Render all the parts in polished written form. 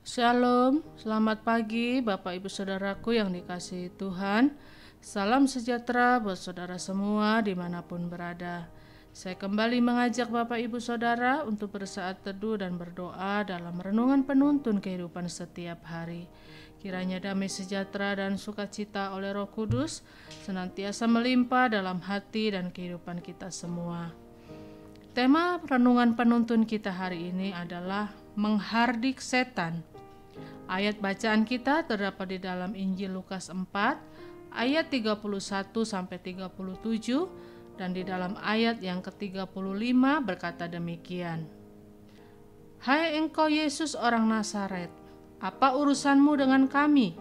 Shalom, selamat pagi Bapak Ibu Saudaraku yang dikasihi Tuhan. Salam sejahtera buat saudara semua dimanapun berada. Saya kembali mengajak Bapak Ibu Saudara untuk bersaat teduh dan berdoa dalam renungan penuntun kehidupan setiap hari. Kiranya damai sejahtera dan sukacita oleh Roh Kudus senantiasa melimpah dalam hati dan kehidupan kita semua. Tema renungan penuntun kita hari ini adalah menghardik setan. Ayat bacaan kita terdapat di dalam Injil Lukas 4 ayat 31 sampai 37 dan di dalam ayat yang ke-35 berkata demikian. Hai engkau Yesus orang Nazaret, apa urusanmu dengan kami?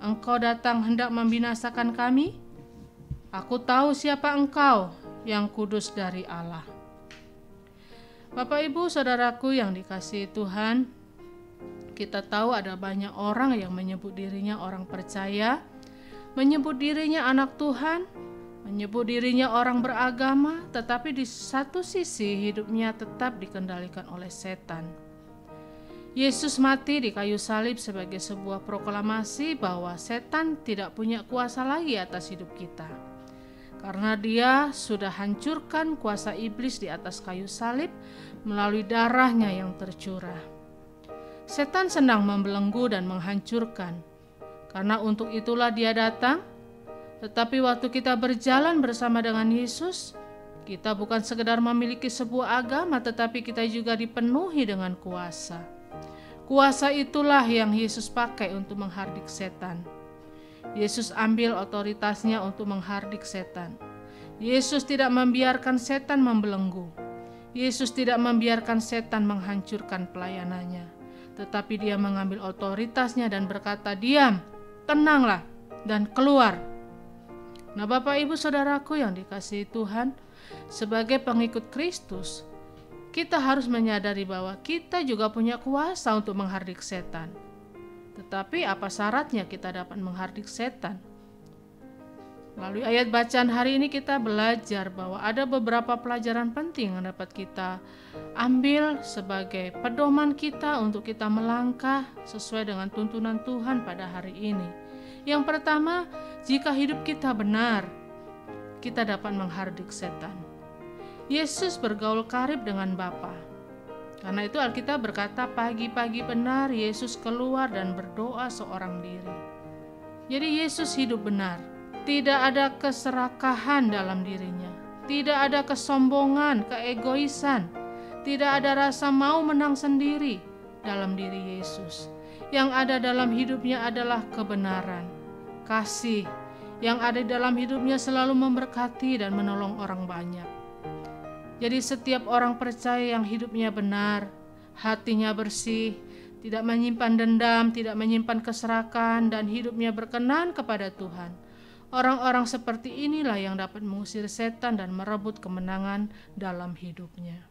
Engkau datang hendak membinasakan kami? Aku tahu siapa engkau, yang kudus dari Allah. Bapak Ibu Saudaraku yang dikasihi Tuhan, kita tahu ada banyak orang yang menyebut dirinya orang percaya, menyebut dirinya anak Tuhan, menyebut dirinya orang beragama, tetapi di satu sisi hidupnya tetap dikendalikan oleh setan. Yesus mati di kayu salib sebagai sebuah proklamasi bahwa setan tidak punya kuasa lagi atas hidup kita. Karena dia sudah hancurkan kuasa iblis di atas kayu salib melalui darahnya yang tercurah. Setan sedang membelenggu dan menghancurkan. Karena untuk itulah dia datang. Tetapi waktu kita berjalan bersama dengan Yesus, kita bukan sekedar memiliki sebuah agama, tetapi kita juga dipenuhi dengan kuasa. Kuasa itulah yang Yesus pakai untuk menghardik setan. Yesus ambil otoritasnya untuk menghardik setan. Yesus tidak membiarkan setan membelenggu. Yesus tidak membiarkan setan menghancurkan pelayanannya. Tetapi dia mengambil otoritasnya dan berkata, diam, tenanglah, dan keluar. Nah Bapak Ibu Saudaraku yang dikasihi Tuhan, sebagai pengikut Kristus, kita harus menyadari bahwa kita juga punya kuasa untuk menghardik setan. Tetapi apa syaratnya kita dapat menghardik setan? Melalui ayat bacaan hari ini kita belajar bahwa ada beberapa pelajaran penting yang dapat kita ambil sebagai pedoman kita untuk kita melangkah sesuai dengan tuntunan Tuhan pada hari ini. Yang pertama, jika hidup kita benar, kita dapat menghardik setan. Yesus bergaul karib dengan Bapa. Karena itu Alkitab berkata pagi-pagi benar Yesus keluar dan berdoa seorang diri. Jadi Yesus hidup benar. Tidak ada keserakahan dalam dirinya. Tidak ada kesombongan, keegoisan. Tidak ada rasa mau menang sendiri dalam diri Yesus. Yang ada dalam hidupnya adalah kebenaran, kasih. Yang ada dalam hidupnya selalu memberkati dan menolong orang banyak. Jadi setiap orang percaya yang hidupnya benar, hatinya bersih, tidak menyimpan dendam, tidak menyimpan keserakahan, dan hidupnya berkenan kepada Tuhan. Orang-orang seperti inilah yang dapat mengusir setan dan merebut kemenangan dalam hidupnya.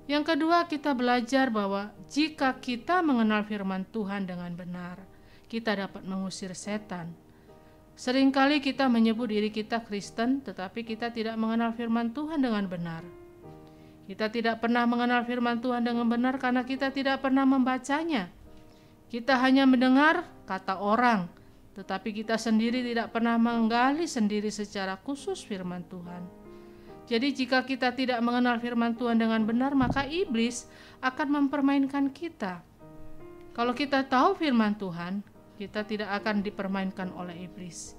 Yang kedua, kita belajar bahwa jika kita mengenal firman Tuhan dengan benar, kita dapat mengusir setan. Seringkali kita menyebut diri kita Kristen, tetapi kita tidak mengenal firman Tuhan dengan benar. Kita tidak pernah mengenal firman Tuhan dengan benar karena kita tidak pernah membacanya. Kita hanya mendengar kata orang, tetapi kita sendiri tidak pernah menggali sendiri secara khusus firman Tuhan. Jadi jika kita tidak mengenal firman Tuhan dengan benar, maka iblis akan mempermainkan kita. Kalau kita tahu firman Tuhan, kita tidak akan dipermainkan oleh iblis.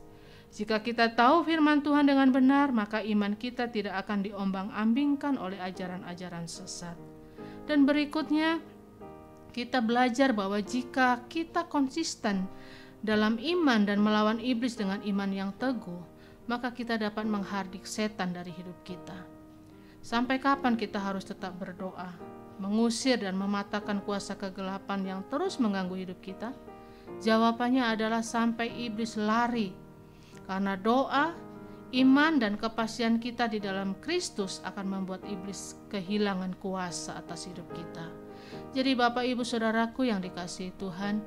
Jika kita tahu firman Tuhan dengan benar, maka iman kita tidak akan diombang-ambingkan oleh ajaran-ajaran sesat. Dan berikutnya, kita belajar bahwa jika kita konsisten dalam iman dan melawan iblis dengan iman yang teguh, maka kita dapat menghardik setan dari hidup kita. Sampai kapan kita harus tetap berdoa, mengusir dan mematahkan kuasa kegelapan yang terus mengganggu hidup kita? Jawabannya adalah sampai iblis lari. Karena doa, iman dan kepastian kita di dalam Kristus akan membuat iblis kehilangan kuasa atas hidup kita. Jadi Bapak Ibu Saudaraku yang dikasihi Tuhan,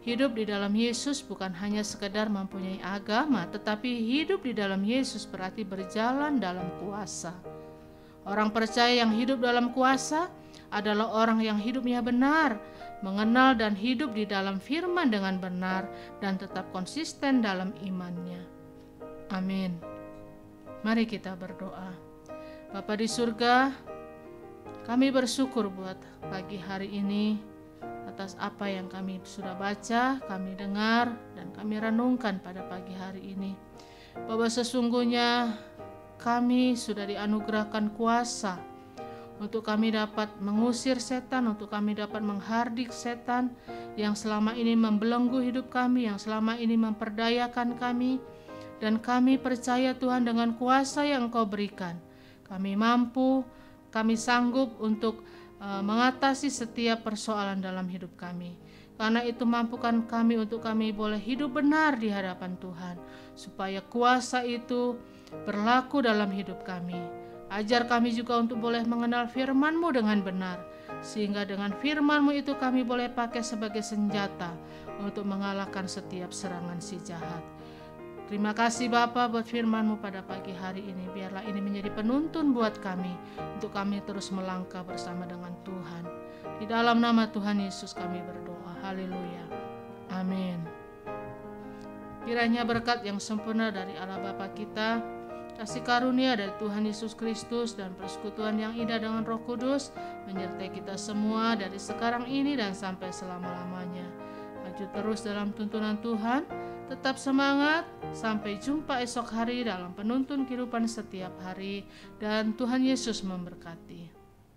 hidup di dalam Yesus bukan hanya sekedar mempunyai agama, tetapi hidup di dalam Yesus berarti berjalan dalam kuasa. Orang percaya yang hidup dalam kuasa adalah orang yang hidupnya benar, mengenal dan hidup di dalam firman dengan benar, dan tetap konsisten dalam imannya. Amin. Mari kita berdoa. Bapa di surga, kami bersyukur buat pagi hari ini atas apa yang kami sudah baca, kami dengar, dan kami renungkan pada pagi hari ini. Bahwa sesungguhnya kami sudah dianugerahkan kuasa untuk kami dapat mengusir setan, untuk kami dapat menghardik setan yang selama ini membelenggu hidup kami, yang selama ini memperdayakan kami. Dan kami percaya Tuhan, dengan kuasa yang Engkau berikan, kami mampu, kami sanggup untuk mengatasi setiap persoalan dalam hidup kami. Karena itu mampukan kami untuk kami boleh hidup benar di hadapan Tuhan, supaya kuasa itu berlaku dalam hidup kami. Ajar kami juga untuk boleh mengenal firman-Mu dengan benar, sehingga dengan firman-Mu itu kami boleh pakai sebagai senjata untuk mengalahkan setiap serangan si jahat. Terima kasih Bapa buat firman-Mu pada pagi hari ini. Biarlah ini menjadi penuntun buat kami, untuk kami terus melangkah bersama dengan Tuhan. Di dalam nama Tuhan Yesus kami berdoa. Haleluya. Amin. Kiranya berkat yang sempurna dari Allah Bapa kita, kasih karunia dari Tuhan Yesus Kristus, dan persekutuan yang indah dengan Roh Kudus menyertai kita semua dari sekarang ini dan sampai selama-lamanya. Maju terus dalam tuntunan Tuhan, tetap semangat, sampai jumpa esok hari dalam penuntun kehidupan setiap hari, dan Tuhan Yesus memberkati.